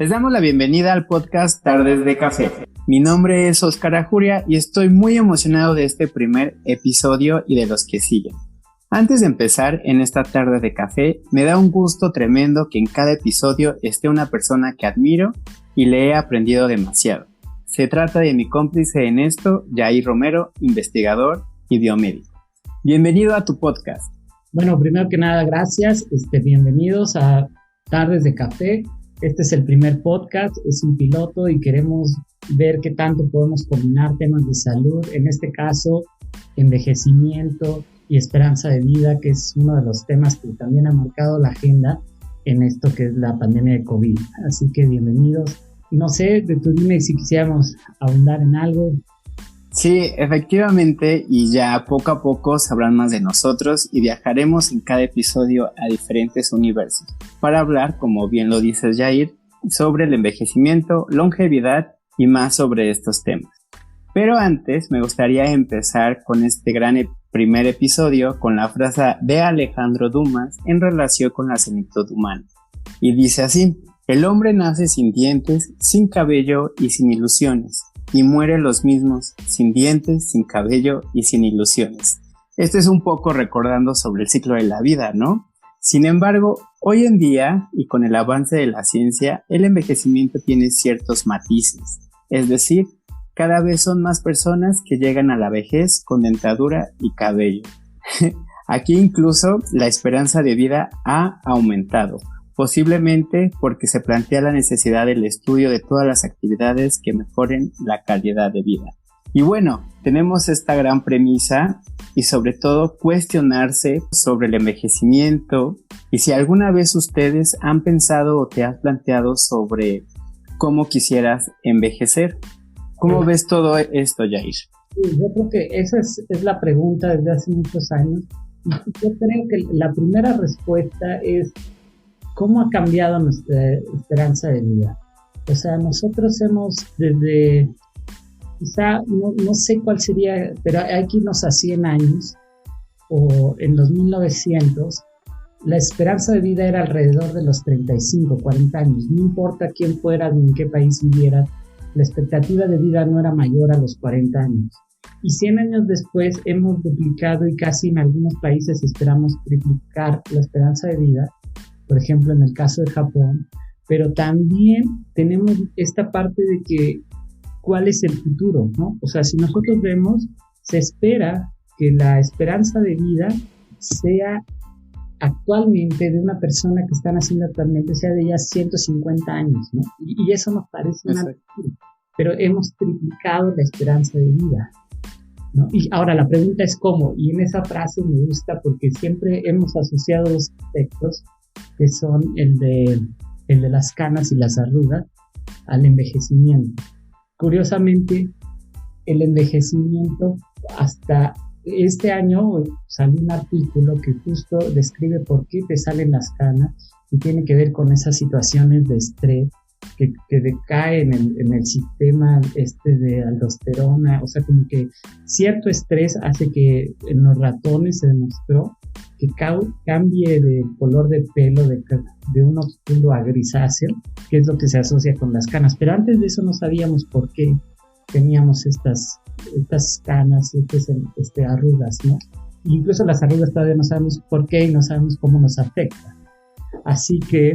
Les damos la bienvenida al podcast Tardes de Café. Mi nombre es Oscar Ajuria y estoy muy emocionado de este primer episodio y de los que siguen. Antes de empezar en esta tarde de café, me da un gusto tremendo que en cada episodio esté una persona que admiro y le he aprendido demasiado. Se trata de mi cómplice en esto, Jair Romero, investigador y biomédico. Bienvenido a tu podcast. Bueno, primero que nada, gracias. Bienvenidos a Tardes de Café. Este es el primer podcast, es un piloto y queremos ver qué tanto podemos combinar temas de salud, en este caso, envejecimiento y esperanza de vida, que es uno de los temas que también ha marcado la agenda en esto que es la pandemia de COVID. Así que bienvenidos. No sé, tú dime si quisiéramos ahondar en algo. Sí, efectivamente, y ya poco a poco sabrán más de nosotros y viajaremos en cada episodio a diferentes universos para hablar, como bien lo dices Jair, sobre el envejecimiento, longevidad y más sobre estos temas. Pero antes me gustaría empezar con este gran primer episodio con la frase de Alejandro Dumas en relación con la senectud humana. Y dice así: el hombre nace sin dientes, sin cabello y sin ilusiones, y muere los mismos, sin dientes, sin cabello y sin ilusiones. Esto es un poco recordando sobre el ciclo de la vida, ¿no? Sin embargo, hoy en día, y con el avance de la ciencia, el envejecimiento tiene ciertos matices. Es decir, cada vez son más personas que llegan a la vejez con dentadura y cabello. Aquí incluso la esperanza de vida ha aumentado, posiblemente porque se plantea la necesidad del estudio de todas las actividades que mejoren la calidad de vida. Y bueno, tenemos esta gran premisa y sobre todo cuestionarse sobre el envejecimiento y si alguna vez ustedes han pensado o te has planteado sobre cómo quisieras envejecer. ¿Cómo ves todo esto, Jair? Yo creo que esa es la pregunta desde hace muchos años. Y yo creo que la primera respuesta es: ¿cómo ha cambiado nuestra esperanza de vida? O sea, nosotros hemos desde, quizá, no sé cuál sería, pero hay que irnos a 100 años, o en los 1900, la esperanza de vida era alrededor de los 35, 40 años. No importa quién fuera ni en qué país viviera, la expectativa de vida no era mayor a los 40 años. Y 100 años después hemos duplicado y casi en algunos países esperamos triplicar la esperanza de vida, por ejemplo en el caso de Japón, pero también tenemos esta parte de que ¿cuál es el futuro?, ¿no? O sea, si nosotros vemos, se espera que la esperanza de vida sea actualmente de una persona que están haciendo actualmente, sea de ya 150 años, ¿no? Y eso nos parece una locura, pero hemos triplicado la esperanza de vida, ¿no? Y ahora la pregunta es ¿cómo? Y en esa frase me gusta porque siempre hemos asociado dos aspectos, que son el de las canas y las arrugas, al envejecimiento. Curiosamente, el envejecimiento, hasta este año salió un artículo que justo describe por qué te salen las canas y tiene que ver con esas situaciones de estrés que decae en el sistema de aldosterona. O sea, como que cierto estrés hace que en los ratones se demostró que cambie de color de pelo de un oscuro a grisáceo, que es lo que se asocia con las canas. Pero antes de eso no sabíamos por qué teníamos estas canas, arrugas, ¿no? Incluso las arrugas todavía no sabemos por qué y no sabemos cómo nos afecta. Así que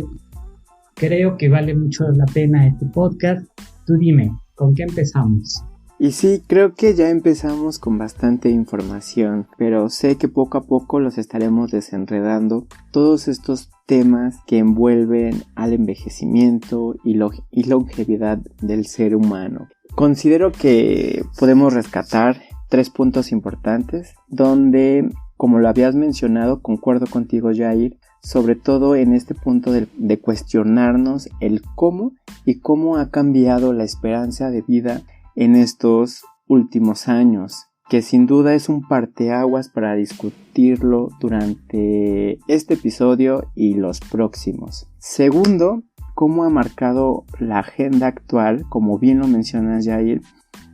creo que vale mucho la pena este podcast. Tú dime, ¿con qué empezamos? Y sí, creo que ya empezamos con bastante información, pero sé que poco a poco los estaremos desenredando, todos estos temas que envuelven al envejecimiento y longevidad del ser humano. Considero que podemos rescatar 3 puntos importantes, donde, como lo habías mencionado, concuerdo contigo, Jair, sobre todo en este punto de cuestionarnos el cómo y cómo ha cambiado la esperanza de vida en estos últimos años, que sin duda es un parteaguas para discutirlo durante este episodio y los próximos. Segundo, cómo ha marcado la agenda actual, como bien lo mencionas, Jair,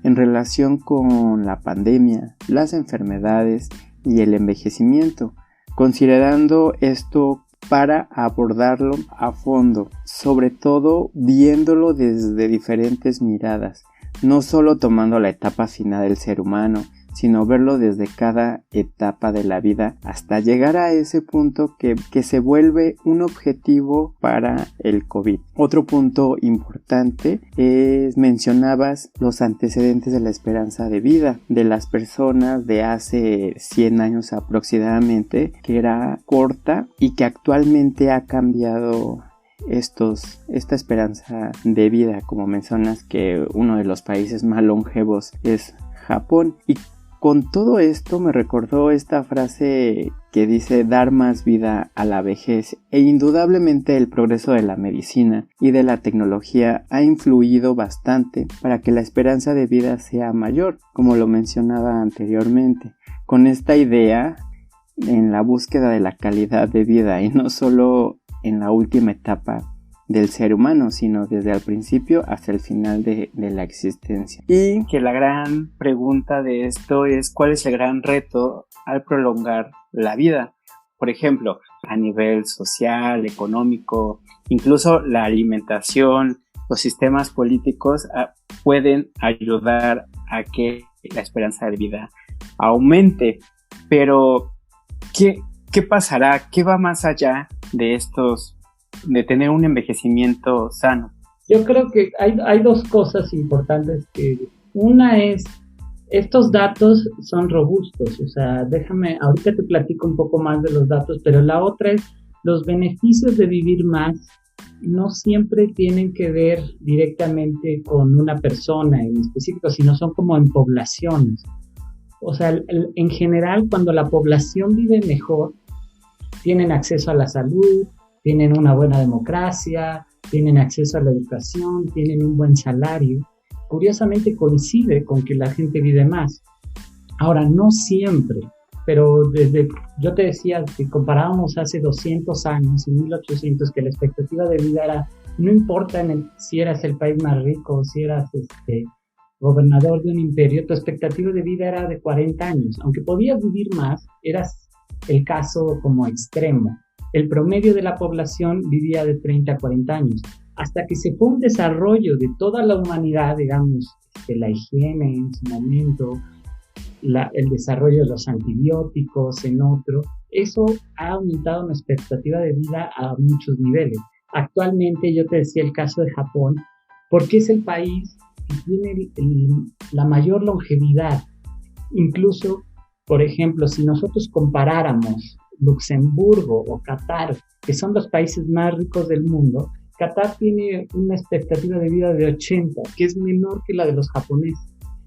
en relación con la pandemia, las enfermedades y el envejecimiento, considerando esto para abordarlo a fondo, sobre todo viéndolo desde diferentes miradas, no solo tomando la etapa final del ser humano, sino verlo desde cada etapa de la vida hasta llegar a ese punto que se vuelve un objetivo para el COVID. Otro punto importante es, mencionabas los antecedentes de la esperanza de vida de las personas de hace 100 años aproximadamente, que era corta y que actualmente ha cambiado esta esperanza de vida, como mencionas que uno de los países más longevos es Japón. Y con todo esto me recordó esta frase que dice dar más vida a la vejez, e indudablemente el progreso de la medicina y de la tecnología ha influido bastante para que la esperanza de vida sea mayor, como lo mencionaba anteriormente, con esta idea en la búsqueda de la calidad de vida y no solo en la última etapa del ser humano, sino desde el principio hasta el final de la existencia. Y que la gran pregunta de esto es ¿cuál es el gran reto al prolongar la vida? Por ejemplo, a nivel social, económico, incluso la alimentación, los sistemas políticos pueden ayudar a que la esperanza de vida aumente. Pero, ¿qué pasará? ¿Qué va más allá de tener un envejecimiento sano? Yo creo que hay dos cosas importantes. Una es, estos datos son robustos, o sea, ahorita te platico un poco más de los datos, pero la otra es, los beneficios de vivir más no siempre tienen que ver directamente con una persona en específico, sino son como en poblaciones. O sea, en general, cuando la población vive mejor, tienen acceso a la salud, tienen una buena democracia, tienen acceso a la educación, tienen un buen salario. Curiosamente coincide con que la gente vive más. Ahora, no siempre, pero yo te decía que comparábamos hace 200 años, en 1800, que la expectativa de vida era, no importa si eras el país más rico o si eras gobernador de un imperio, tu expectativa de vida era de 40 años. Aunque podías vivir más, eras el caso como extremo. El promedio de la población vivía de 30 a 40 años, hasta que se fue un desarrollo de toda la humanidad, digamos, la higiene en su momento, el desarrollo de los antibióticos en otro. Eso ha aumentado una expectativa de vida a muchos niveles. Actualmente, yo te decía el caso de Japón, porque es el país que tiene la mayor longevidad. Incluso, por ejemplo, si nosotros comparáramos Luxemburgo o Qatar, que son los países más ricos del mundo, Qatar tiene una expectativa de vida de 80, que es menor que la de los japoneses.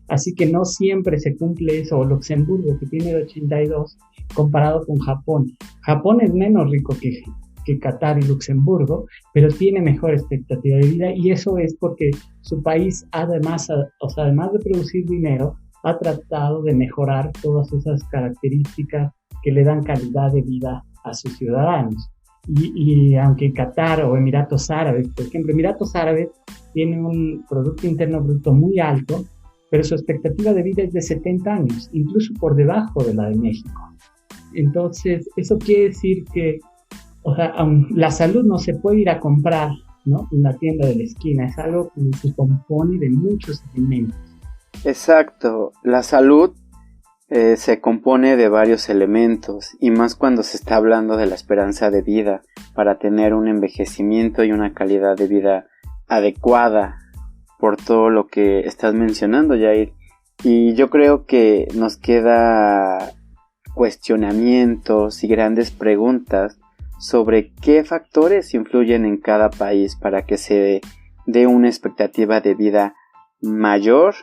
Así que no siempre se cumple eso. O Luxemburgo, que tiene de 82, comparado con Japón. Japón es menos rico que Qatar y Luxemburgo, pero tiene mejor expectativa de vida, y eso es porque su país, además de producir dinero, ha tratado de mejorar todas esas características que le dan calidad de vida a sus ciudadanos. Y aunque Qatar o Emiratos Árabes, por ejemplo, Emiratos Árabes tiene un Producto Interno Bruto muy alto, pero su expectativa de vida es de 70 años, incluso por debajo de la de México. Entonces, eso quiere decir que, la salud no se puede ir a comprar, ¿no?, en la tienda de la esquina, es algo que se compone de muchos elementos. Exacto, la salud se compone de varios elementos, y más cuando se está hablando de la esperanza de vida, para tener un envejecimiento y una calidad de vida adecuada, por todo lo que estás mencionando, Jair. Y yo creo que nos queda cuestionamientos y grandes preguntas sobre qué factores influyen en cada país para que se dé una expectativa de vida mayor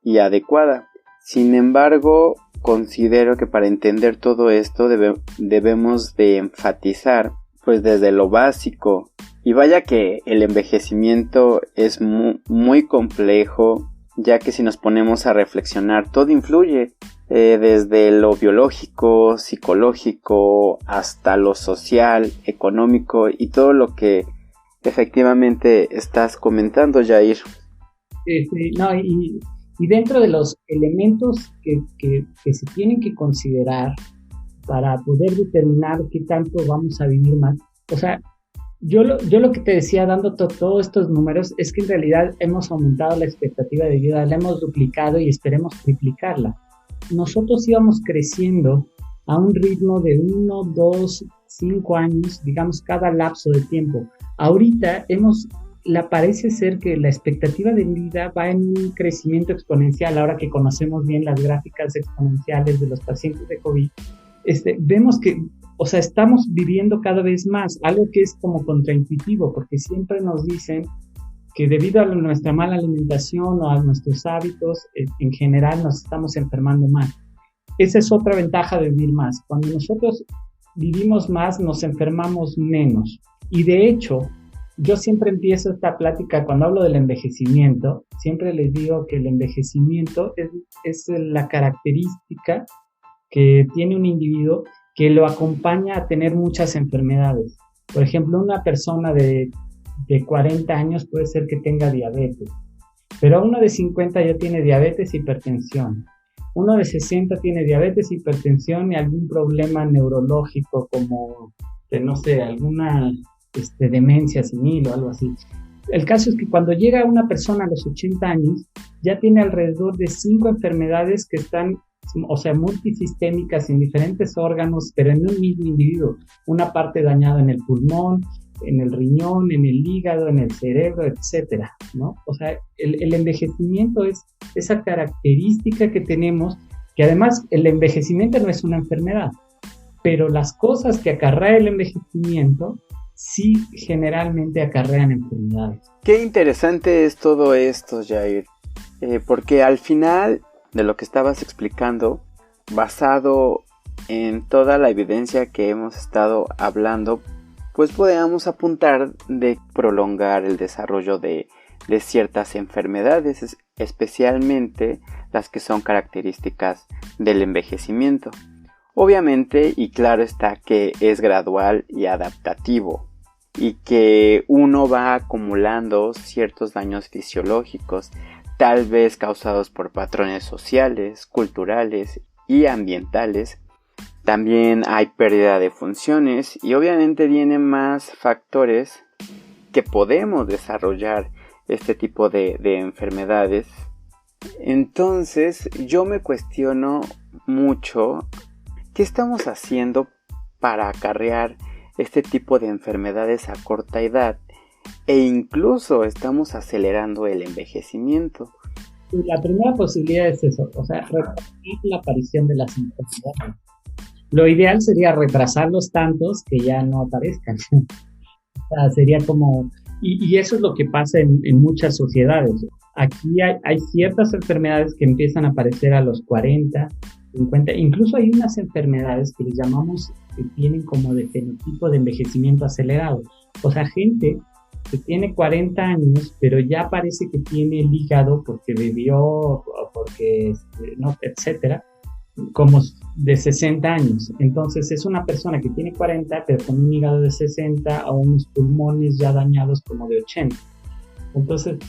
y adecuada. Sin embargo, considero que para entender todo esto debemos de enfatizar pues desde lo básico. Y vaya que el envejecimiento es muy complejo, ya que si nos ponemos a reflexionar, todo influye, desde lo biológico, psicológico, hasta lo social, económico y todo lo que efectivamente estás comentando, Jair. Y dentro de los elementos que se tienen que considerar para poder determinar qué tanto vamos a vivir más, O sea, yo lo que te decía dando todos estos números es que en realidad hemos aumentado la expectativa de vida, la hemos duplicado y esperemos triplicarla. Nosotros íbamos creciendo a un ritmo de 1, 2, 5 años, digamos, cada lapso de tiempo. Ahorita parece ser que la expectativa de vida va en un crecimiento exponencial, ahora que conocemos bien las gráficas exponenciales de los pacientes de COVID. Vemos que, o sea, estamos viviendo cada vez más, algo que es como contraintuitivo, porque siempre nos dicen que debido a nuestra mala alimentación o a nuestros hábitos, en general nos estamos enfermando más. Esa es otra ventaja de vivir más. Cuando nosotros vivimos más, nos enfermamos menos. Y de hecho, yo siempre empiezo esta plática cuando hablo del envejecimiento, siempre les digo que el envejecimiento es la característica que tiene un individuo que lo acompaña a tener muchas enfermedades. Por ejemplo, una persona de 40 años puede ser que tenga diabetes, pero uno de 50 ya tiene diabetes y hipertensión. Uno de 60 tiene diabetes, hipertensión y algún problema neurológico como, no sé, alguna demencia senil o algo así. El caso es que cuando llega una persona a los 80 años, ya tiene alrededor de 5 enfermedades que están, o sea, multisistémicas en diferentes órganos, pero en un mismo individuo. Una parte dañada en el pulmón, en el riñón, en el hígado, en el cerebro, etcétera, ¿no? O sea, el envejecimiento es esa característica que tenemos, que además el envejecimiento no es una enfermedad, pero las cosas que acarrea el envejecimiento sí generalmente acarrean enfermedades. Qué interesante es todo esto, Jair, porque al final de lo que estabas explicando, basado en toda la evidencia que hemos estado hablando, pues podemos apuntar de prolongar el desarrollo de ciertas enfermedades, especialmente las que son características del envejecimiento. Obviamente, y claro está que es gradual y adaptativo, y que uno va acumulando ciertos daños fisiológicos, tal vez causados por patrones sociales, culturales y ambientales. También hay pérdida de funciones y obviamente vienen más factores que podemos desarrollar este tipo de enfermedades. Entonces yo me cuestiono mucho qué estamos haciendo para acarrear este tipo de enfermedades a corta edad e incluso estamos acelerando el envejecimiento. La primera posibilidad es eso, o sea, retrasar la aparición de las enfermedades. Lo ideal sería retrasarlos tantos que ya no aparezcan. O sea, sería como... Y eso es lo que pasa en muchas sociedades. Aquí hay ciertas enfermedades que empiezan a aparecer a los 40, 50. Incluso hay unas enfermedades que les llamamos que tienen como de fenotipo de envejecimiento acelerado. O sea, gente que tiene 40 años, pero ya parece que tiene el hígado porque bebió o porque, no, etcétera, como de 60 años. Entonces es una persona que tiene 40 pero con un hígado de 60 o unos pulmones ya dañados como de 80. Entonces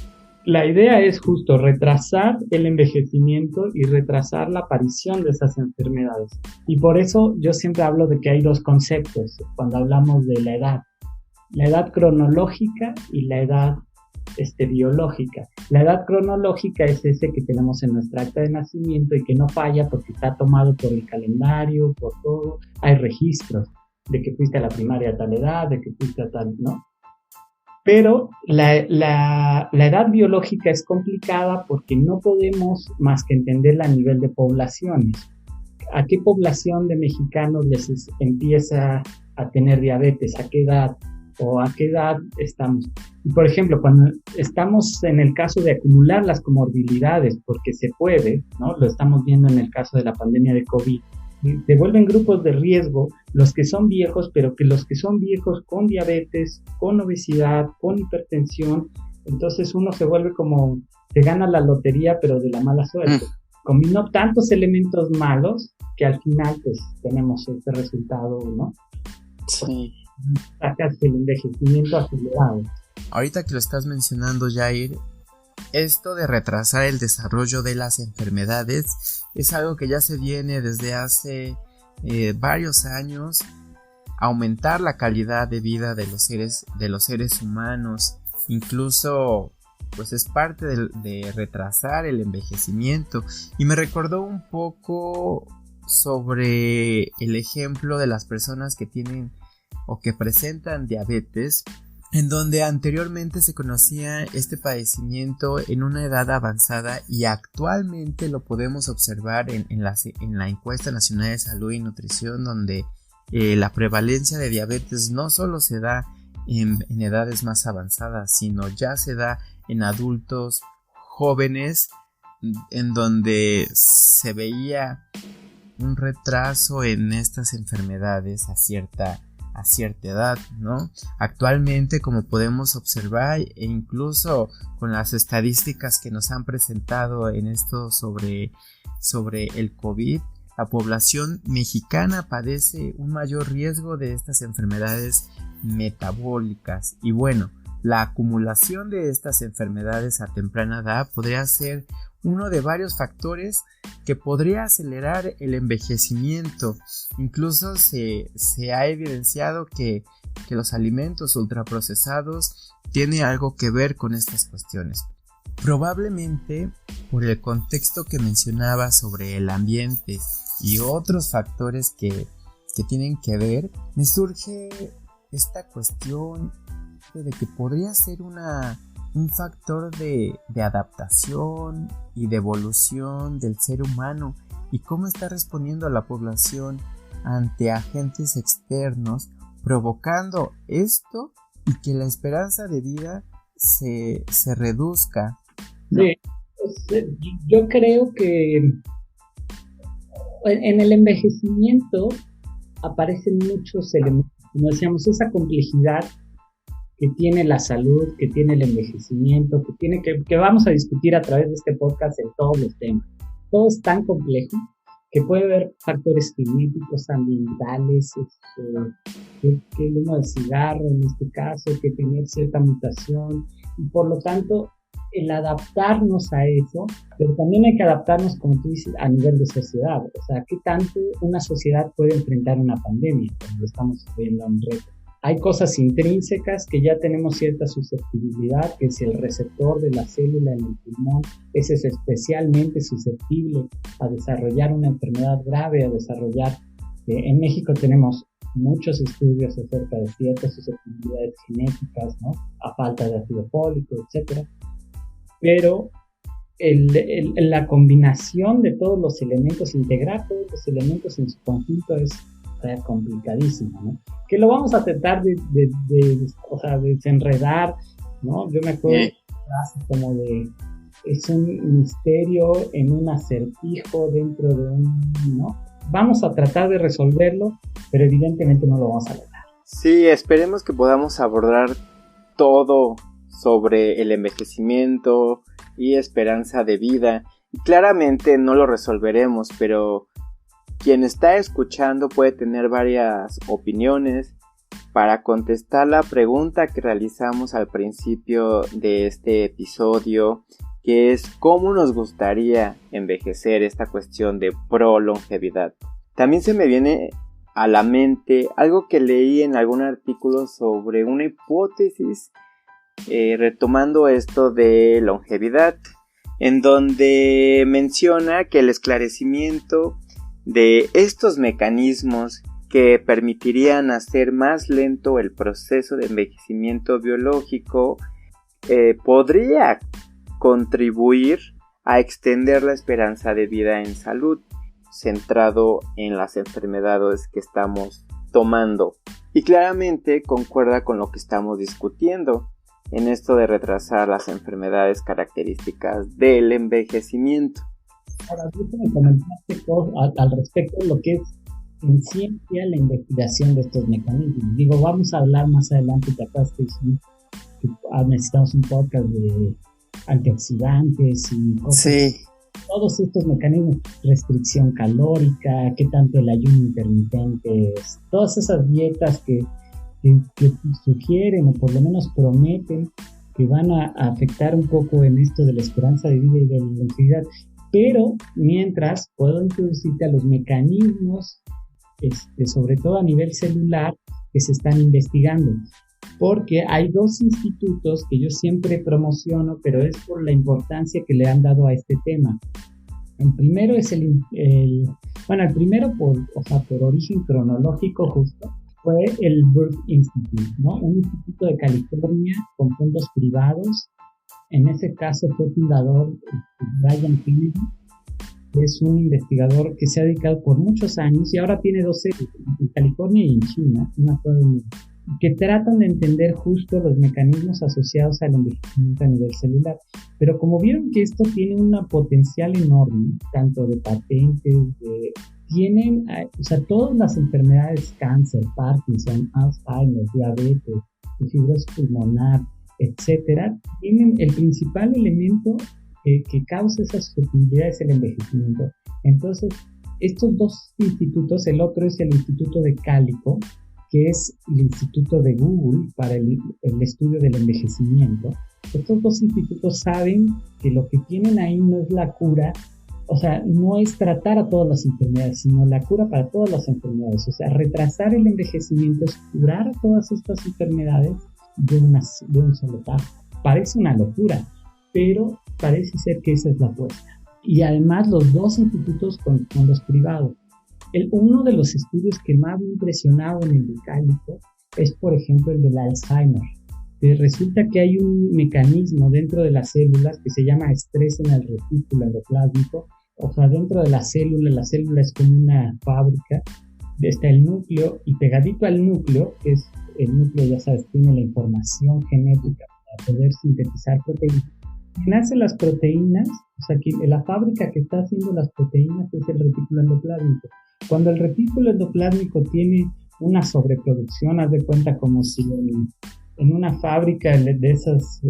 la idea es justo retrasar el envejecimiento y retrasar la aparición de esas enfermedades. Y por eso yo siempre hablo de que hay dos conceptos cuando hablamos de la edad cronológica y la edad biológica. La edad cronológica es ese que tenemos en nuestra acta de nacimiento y que no falla porque está tomado por el calendario, por todo. Hay registros de que fuiste a la primaria a tal edad, de que fuiste a tal, ¿no? Pero la edad biológica es complicada porque no podemos más que entenderla a nivel de poblaciones. ¿A qué población de mexicanos les empieza a tener diabetes? ¿A qué edad? ¿O a qué edad estamos? Y por ejemplo, cuando estamos en el caso de acumular las comorbilidades, porque se puede, ¿no? Lo estamos viendo en el caso de la pandemia de COVID, se vuelven grupos de riesgo los que son viejos, pero que los que son viejos con diabetes, con obesidad, con hipertensión, entonces uno se vuelve como, se gana la lotería, pero de la mala suerte. Combinó tantos elementos malos que al final pues tenemos este resultado, ¿no? Sí. Sacas el envejecimiento acelerado. Ahorita que lo estás mencionando, Jair, esto de retrasar el desarrollo de las enfermedades es algo que ya se viene desde hace varios años aumentar la calidad de vida de los seres humanos. Incluso pues es parte de retrasar el envejecimiento. Y me recordó un poco sobre el ejemplo de las personas que tienen o que presentan diabetes, en donde anteriormente se conocía este padecimiento en una edad avanzada, y actualmente lo podemos observar en la encuesta nacional de salud y nutrición, donde la prevalencia de diabetes no solo se da en edades más avanzadas, sino ya se da en adultos jóvenes, en donde se veía un retraso en estas enfermedades a cierta edad, ¿no? Actualmente, como podemos observar, e incluso con las estadísticas que nos han presentado en esto sobre el COVID, la población mexicana padece un mayor riesgo de estas enfermedades metabólicas. Y bueno, la acumulación de estas enfermedades a temprana edad podría ser uno de varios factores que podría acelerar el envejecimiento. Incluso se ha evidenciado que los alimentos ultraprocesados tienen algo que ver con estas cuestiones. Probablemente por el contexto que mencionaba sobre el ambiente y otros factores que tienen que ver, me surge esta cuestión de que podría ser un factor de adaptación y de evolución del ser humano, y cómo está respondiendo la población ante agentes externos, provocando esto y que la esperanza de vida se reduzca, ¿no? Sí, pues, yo creo que en el envejecimiento aparecen muchos elementos, como decíamos, esa complejidad que tiene la salud, que tiene el envejecimiento, que vamos a discutir a través de este podcast en todos los temas. Todo es tan complejo que puede haber factores genéticos, ambientales, que el humo del cigarro en este caso, que tener cierta mutación, y por lo tanto el adaptarnos a eso, pero también hay que adaptarnos, como tú dices, a nivel de sociedad. O sea, ¿qué tanto una sociedad puede enfrentar una pandemia? Como lo estamos viendo en reto. Hay cosas intrínsecas que ya tenemos cierta susceptibilidad, que si el receptor de la célula en el pulmón es especialmente susceptible a desarrollar una enfermedad grave, a desarrollar... en México tenemos muchos estudios acerca de ciertas susceptibilidades genéticas, ¿no? A falta de ácido fólico, etc. Pero la combinación de todos los elementos, integrar todos los elementos en su conjunto es complicadísimo, ¿no? Que lo vamos a tratar de desenredar, ¿no? Yo me acuerdo de frases como de es un misterio en un acertijo dentro de un, ¿no? Vamos a tratar de resolverlo, pero evidentemente no lo vamos a lograr. Sí, esperemos que podamos abordar todo sobre el envejecimiento y esperanza de vida. Claramente no lo resolveremos, pero quien está escuchando puede tener varias opiniones para contestar la pregunta que realizamos al principio de este episodio, que es ¿cómo nos gustaría envejecer? Esta cuestión de prolongevidad. También se me viene a la mente algo que leí en algún artículo sobre una hipótesis retomando esto de longevidad, en donde menciona que el esclarecimiento de estos mecanismos que permitirían hacer más lento el proceso de envejecimiento biológico podría contribuir a extender la esperanza de vida en salud, centrado en las enfermedades que estamos tomando. Y claramente concuerda con lo que estamos discutiendo en esto de retrasar las enfermedades características del envejecimiento. Ahora, tú me comentaste al respecto de lo que es en ciencia la investigación de estos mecanismos. Digo, vamos a hablar más adelante, te acuerdas que necesitamos un podcast de antioxidantes y cosas. Sí. Todos estos mecanismos, restricción calórica, qué tanto el ayuno intermitente, todas esas dietas que sugieren o por lo menos prometen que van a afectar un poco en esto de la esperanza de vida y de la longevidad. Pero mientras puedo introducirte a los mecanismos, sobre todo a nivel celular, que se están investigando. Porque hay dos institutos que yo siempre promociono, pero es por la importancia que le han dado a este tema. El primero es el primero por origen cronológico justo, fue el Burke Institute, ¿no? Un instituto de California con fondos privados. En ese caso fue fundador Brian Kennedy, que es un investigador que se ha dedicado por muchos años y ahora tiene 2 sedes, en California y en China, que tratan de entender justo los mecanismos asociados al envejecimiento a nivel celular. Pero como vieron que esto tiene un potencial enorme, tanto de patentes, todas las enfermedades, cáncer, Parkinson, Alzheimer, diabetes, fibrosis pulmonar, etcétera, tienen el principal elemento que causa esa susceptibilidad es el envejecimiento. Entonces, estos dos institutos, el otro es el Instituto de Calico, que es el Instituto de Google para el estudio del envejecimiento. Estos dos institutos saben que lo que tienen ahí no es la cura, o sea, no es tratar a todas las enfermedades, sino la cura para todas las enfermedades. O sea, retrasar el envejecimiento es curar todas estas enfermedades de un solo tajo. Parece una locura, pero parece ser que esa es la apuesta. Y además los dos institutos con fondos privados. Uno de los estudios que más me ha impresionado en el Calico es, por ejemplo, el del Alzheimer. Resulta que hay un mecanismo dentro de las células que se llama estrés en el retículo endoplásmico. O sea, dentro de la célula es como una fábrica. Está el núcleo y pegadito al núcleo, que es el núcleo, ya sabes, tiene la información genética para poder sintetizar proteínas. Nacen las proteínas, o sea, que la fábrica que está haciendo las proteínas es el retículo endoplásmico. Cuando el retículo endoplásmico tiene una sobreproducción, haz de cuenta como si en una fábrica de esas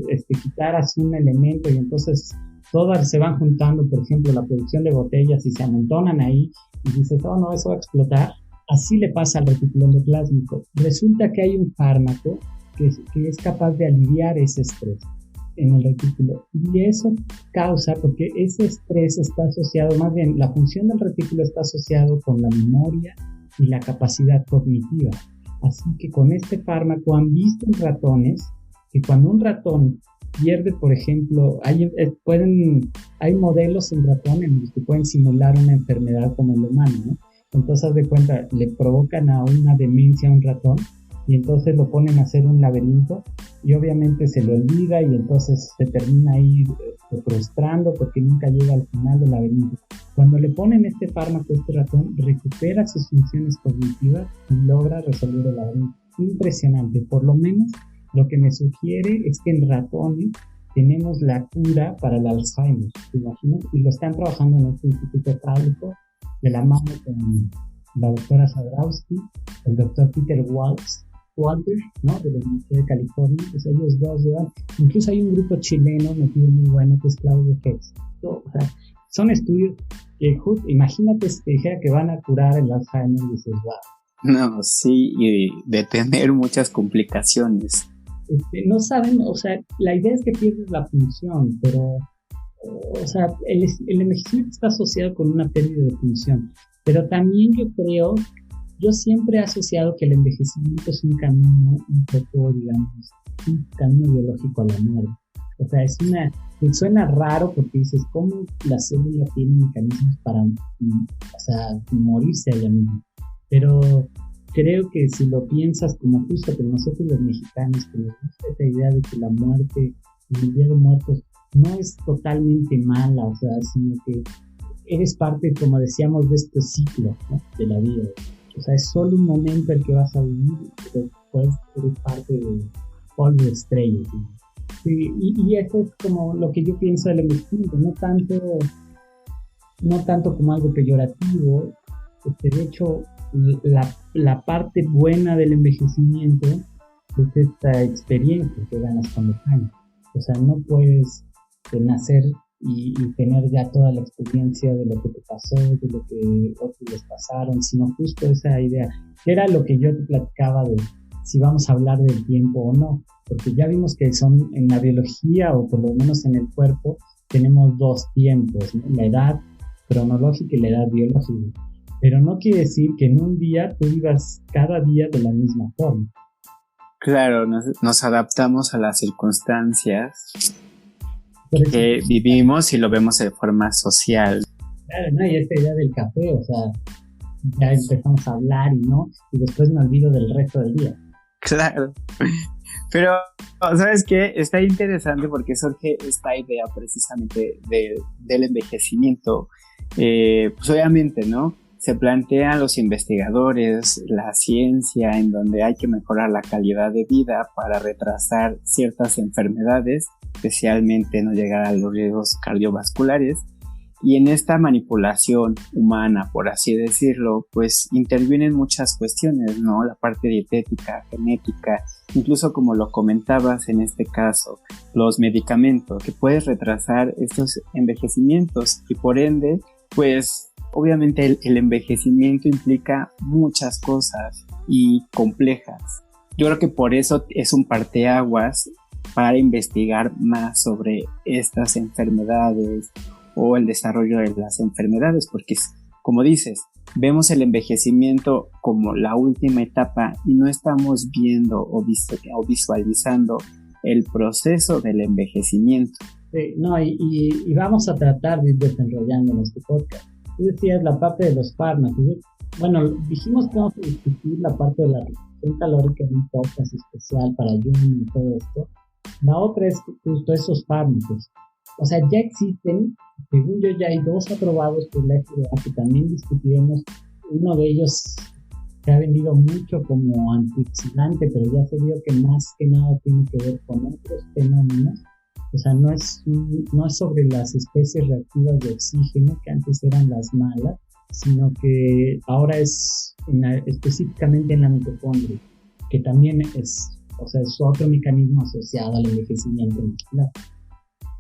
quitaras un elemento y entonces todas se van juntando, por ejemplo, la producción de botellas y se amontonan ahí y dices, oh no, eso va a explotar. Así le pasa al retículo endoplásmico. Resulta que hay un fármaco que es capaz de aliviar ese estrés en el retículo. Y eso causa, porque ese estrés está asociado, más bien la función del retículo está asociado con la memoria y la capacidad cognitiva. Así que con este fármaco han visto en ratones que cuando un ratón pierde, por ejemplo, hay modelos en ratón en los que pueden simular una enfermedad como el humano, ¿no? Entonces, haz de cuenta, le provocan a una demencia a un ratón y entonces lo ponen a hacer un laberinto y obviamente se le olvida y entonces se termina ahí frustrando porque nunca llega al final del laberinto. Cuando le ponen este fármaco a este ratón, recupera sus funciones cognitivas y logra resolver el laberinto. Impresionante. Por lo menos lo que me sugiere es que en ratones tenemos la cura para el Alzheimer, ¿te imaginas? Y lo están trabajando en este instituto Calico de la mano con la doctora Sadrowski, el doctor Peter Walter, ¿no? De la Universidad de California. Pues ellos dos llevan, incluso hay un grupo chileno metido muy bueno que es Claudio Hex. O sea, son estudios que imagínate si te dijera que van a curar el Alzheimer y dices, wow. No, sí, y de tener muchas complicaciones. No saben, o sea, la idea es que pierdes la función, pero, o sea, el envejecimiento está asociado con una pérdida de función, pero también yo siempre he asociado que el envejecimiento es un camino un poco, digamos, un camino biológico a la muerte. O sea, suena raro porque dices, ¿cómo la célula tiene mecanismos para, morirse a ella misma? Pero creo que si lo piensas como justo como nosotros los mexicanos, que nos gusta esa idea de que la muerte, el Día de Muertos, no es totalmente mala, o sea, sino que eres parte, como decíamos, de este ciclo, ¿no? De la vida. O sea, es solo un momento el que vas a vivir, pero después eres parte de polvo de estrellas, ¿no? Sí, y eso es como lo que yo pienso del envejecimiento, no tanto como algo peyorativo. De hecho, la parte buena del envejecimiento es esta experiencia que ganas con los años. O sea, no puedes nacer y tener ya toda la experiencia de lo que te pasó, de lo que otros les pasaron, sino justo esa idea, que era lo que yo te platicaba de si vamos a hablar del tiempo o no, porque ya vimos que son en la biología, o por lo menos en el cuerpo, tenemos dos tiempos, ¿no? La edad cronológica y la edad biológica. pero no quiere decir que en un día tú vivas cada día de la misma forma. Claro, nos adaptamos a las circunstancias que vivimos y lo vemos de forma social. Claro, ¿no? Y esta idea del café, o sea, ya empezamos a hablar y después me olvido del resto del día. Claro. Pero, ¿sabes qué? Está interesante porque surge esta idea precisamente del envejecimiento. Pues obviamente, ¿no? Se plantean los investigadores, la ciencia, en donde hay que mejorar la calidad de vida para retrasar ciertas enfermedades, especialmente no llegar a los riesgos cardiovasculares. Y en esta manipulación humana, por así decirlo, pues intervienen muchas cuestiones, ¿no? La parte dietética, genética, incluso como lo comentabas en este caso, los medicamentos que pueden retrasar estos envejecimientos y por ende, pues obviamente el envejecimiento implica muchas cosas y complejas. Yo creo que por eso es un parteaguas para investigar más sobre estas enfermedades o el desarrollo de las enfermedades, porque como dices, vemos el envejecimiento como la última etapa y no estamos viendo o visualizando el proceso del envejecimiento. Sí, no, y vamos a tratar de ir desenrollando en este podcast. Tú decías la parte de los fármacos. Bueno, dijimos que vamos a discutir la parte de la restricción calórica en un podcast especial para ayuno y todo esto. La otra es justo esos fármacos. O sea, ya existen, según yo, ya hay 2 aprobados por la FDA que también discutiremos. Uno de ellos se ha vendido mucho como antioxidante, pero ya se vio que más que nada tiene que ver con otros fenómenos. O sea, no es sobre las especies reactivas de oxígeno, que antes eran las malas, sino que ahora es específicamente en la mitocondria, que también es otro mecanismo asociado al envejecimiento muscular.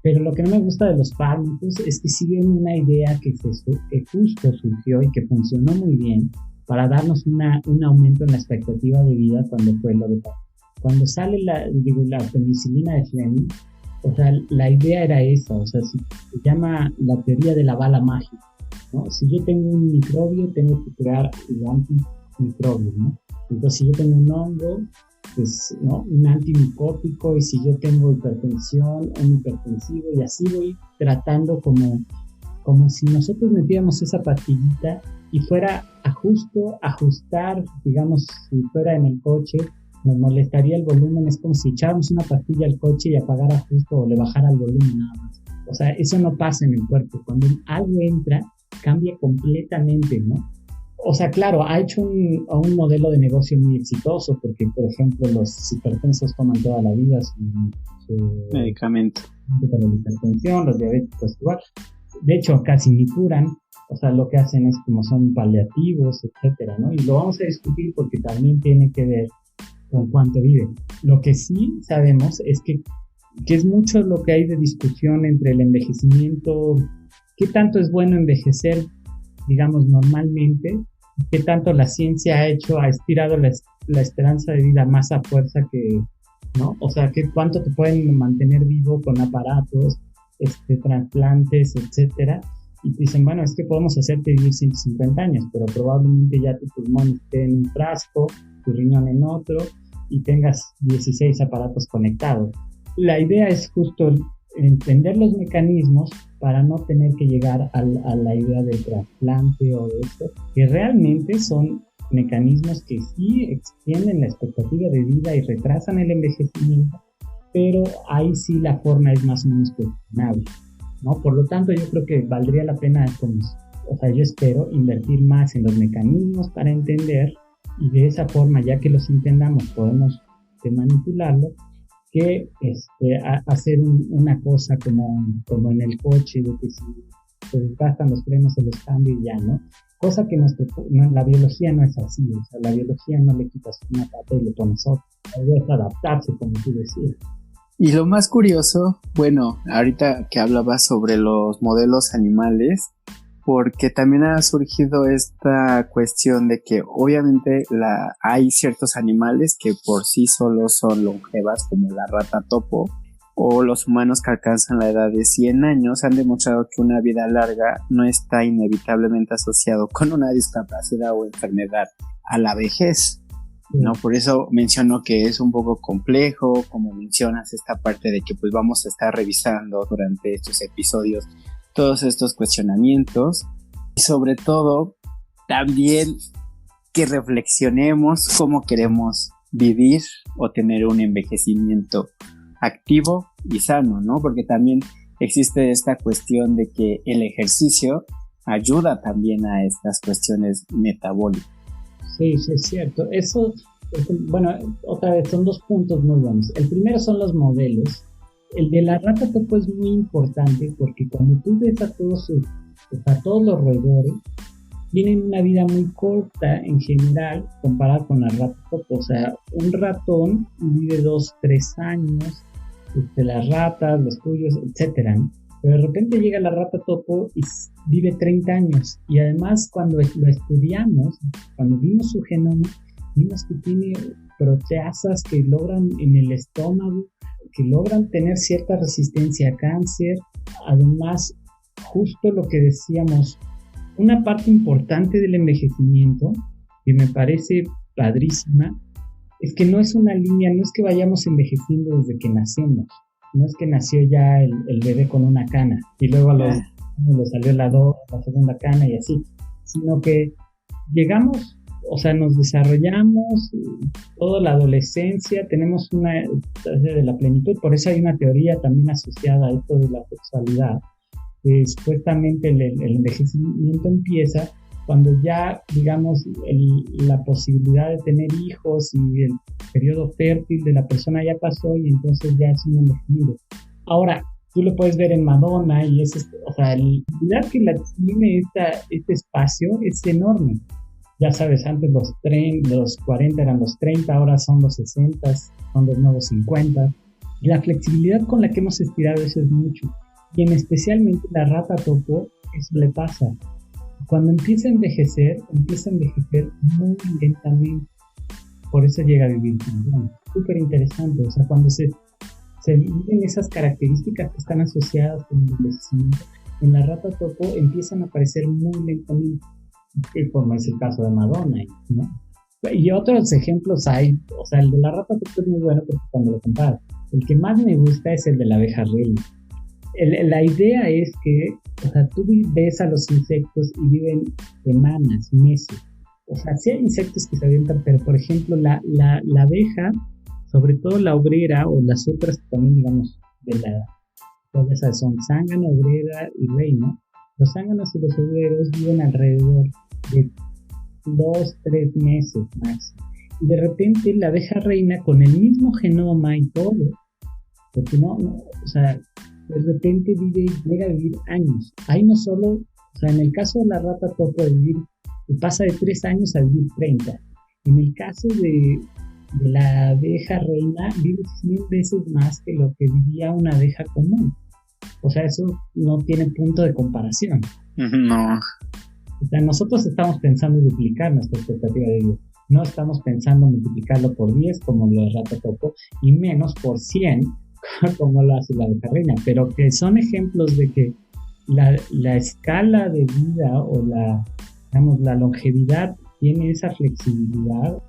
Pero lo que no me gusta de los fármacos es que siguen una idea que justo surgió y que funcionó muy bien para darnos un aumento en la expectativa de vida cuando sale la penicilina de Fleming. O sea, la idea era esa, o sea, se llama la teoría de la bala mágica, ¿no? Si yo tengo un microbio, tengo que crear el antimicrobio, ¿no? Entonces, si yo tengo un hongo, pues, ¿no? Un antimicótico, y si yo tengo hipertensión, un hipertensivo, y así voy tratando como si nosotros metiéramos esa pastillita y fuera ajustar, digamos, si fuera en el coche, nos molestaría el volumen, es como si echáramos una pastilla al coche y apagara justo o le bajara el volumen nada más. O sea, eso no pasa en el cuerpo. Cuando algo entra, cambia completamente, ¿no? O sea, claro, ha hecho un modelo de negocio muy exitoso porque, por ejemplo, los hipertensos toman toda la vida su medicamento para la hipertensión, los diabéticos igual. De hecho, casi ni curan. O sea, lo que hacen es como son paliativos, etcétera, ¿no? Y lo vamos a discutir porque también tiene que ver con cuánto vive. Lo que sí sabemos es que es mucho lo que hay de discusión entre el envejecimiento, qué tanto es bueno envejecer, digamos, normalmente, qué tanto la ciencia ha estirado la esperanza de vida más a fuerza que, ¿no? O sea, cuánto te pueden mantener vivo con aparatos, trasplantes, etcétera. Y te dicen, bueno, es que podemos hacerte vivir 150 años, pero probablemente ya tu pulmón esté en un frasco, tu riñón en otro, y tengas 16 aparatos conectados. La idea es justo entender los mecanismos para no tener que llegar a la idea del trasplante o de esto, que realmente son mecanismos que sí extienden la expectativa de vida y retrasan el envejecimiento, pero ahí sí la forma es más o menos cuestionable, ¿no? Por lo tanto, yo creo que valdría la pena, yo espero invertir más en los mecanismos para entender, y de esa forma, ya que los entendamos, podemos manipularlo, que hacer una cosa como en el coche, de que si se desgastan los frenos se los cambia y ya, ¿no? Cosa que la biología no es así. O sea, la biología no le quitas una pata y le pones otra. La idea es adaptarse, como tú decías. Y lo más curioso, bueno, ahorita que hablabas sobre los modelos animales, porque también ha surgido esta cuestión de que obviamente hay ciertos animales que por sí solos son longevas, como la rata topo, o los humanos que alcanzan la edad de 100 años han demostrado que una vida larga no está inevitablemente asociado con una discapacidad o enfermedad a la vejez, ¿no? Por eso menciono que es un poco complejo, como mencionas esta parte de que pues vamos a estar revisando durante estos episodios todos estos cuestionamientos y sobre todo también que reflexionemos cómo queremos vivir o tener un envejecimiento activo y sano, ¿no? Porque también existe esta cuestión de que el ejercicio ayuda también a estas cuestiones metabólicas. Sí, es cierto. Eso, bueno, otra vez son dos puntos muy buenos. El primero son los modelos. El de la rata topo es muy importante porque cuando tú ves a todos los roedores, tienen una vida muy corta en general comparada con la rata topo. O sea, un ratón vive 2-3 años, las ratas, los cuyos, etcétera, ¿no? Pero de repente llega la rata topo y vive 30 años. Y además cuando lo estudiamos, cuando vimos su genoma, vimos que tiene proteasas que logran en el estómago, que logran tener cierta resistencia a cáncer. Además, justo lo que decíamos, una parte importante del envejecimiento, que me parece padrísima, es que no es una línea, no es que vayamos envejeciendo desde que nacemos. No es que nació ya el bebé con una cana y luego a los años salió la segunda cana y así, sino que llegamos, o sea, nos desarrollamos toda la adolescencia, tenemos una de la plenitud. Por eso hay una teoría también asociada a esto de la sexualidad, que supuestamente el envejecimiento empieza cuando ya, digamos, la posibilidad de tener hijos y el periodo fértil de la persona ya pasó y entonces ya es un envejecimiento. Ahora, tú lo puedes ver en Madonna y o sea, la realidad que la tiene este espacio es enorme. Ya sabes, antes los 40 eran los 30, ahora son los 60, son los nuevos 50. Y la flexibilidad con la que hemos estirado eso es mucho. Y en especialmente la rata topo, eso le pasa. Cuando empieza a envejecer muy lentamente. Por eso llega a vivir bien. Súper interesante. O sea, cuando se viven esas características que están asociadas con el envejecimiento, en la rata topo empiezan a aparecer muy lentamente. Como es el caso de Madonna, ¿no? Y otros ejemplos hay. O sea, el de la rata topo es muy bueno porque cuando lo comparas, el que más me gusta es el de la abeja reina. La idea es que, o sea, tú ves a los insectos y viven semanas, meses. O sea, sí hay insectos que se avientan, pero por ejemplo la abeja, sobre todo la obrera o las otras que también, digamos, todas esas son zángano, obrera y reina. Los zánganos y los obreros viven alrededor de 2-3 meses máximo. Y de repente la abeja reina, con el mismo genoma y todo, porque o sea, de repente llega a vivir años. Ahí no solo, o sea, en el caso de la rata topo pasa de 3 años a vivir 30. En el caso de la abeja reina, vive 100 veces más que lo que vivía una abeja común. O sea, eso no tiene punto de comparación. No. O sea, nosotros estamos pensando duplicar nuestra expectativa de vida. No estamos pensando multiplicarlo por 10 como la rata topo y menos por 100 como lo hace la abeja reina, pero que son ejemplos de que la escala de vida o la longevidad tiene esa flexibilidad.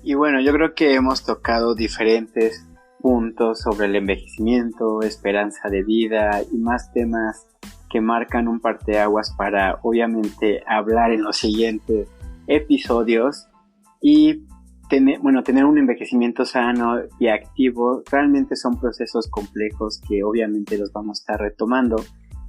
Y bueno, yo creo que hemos tocado diferentes puntos sobre el envejecimiento, esperanza de vida y más temas que marcan un parteaguas para obviamente hablar en los siguientes episodios y tener un envejecimiento sano y activo. Realmente son procesos complejos que obviamente los vamos a estar retomando.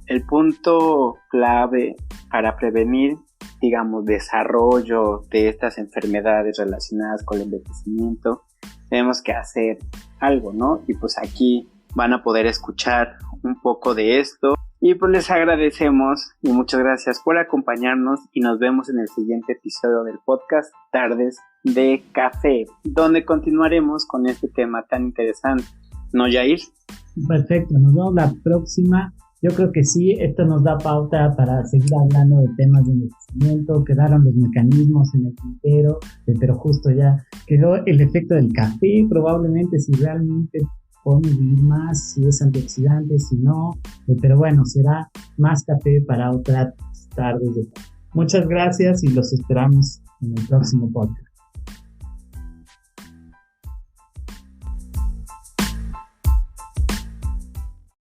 El punto clave para prevenir, digamos, desarrollo de estas enfermedades relacionadas con el envejecimiento, tenemos que hacer algo, ¿no? Y pues aquí van a poder escuchar un poco de esto. Y pues les agradecemos y muchas gracias por acompañarnos y nos vemos en el siguiente episodio del podcast Tardes de Café, donde continuaremos con este tema tan interesante. ¿No, Yair? Perfecto, nos vemos la próxima. Yo creo que sí, esto nos da pauta para seguir hablando de temas de envejecimiento. Quedaron los mecanismos en el tintero, pero justo ya quedó el efecto del café. Probablemente si realmente podemos vivir más, si es antioxidante, si no, pero bueno, será más café para otras tardes de café. Muchas gracias y los esperamos en el próximo podcast.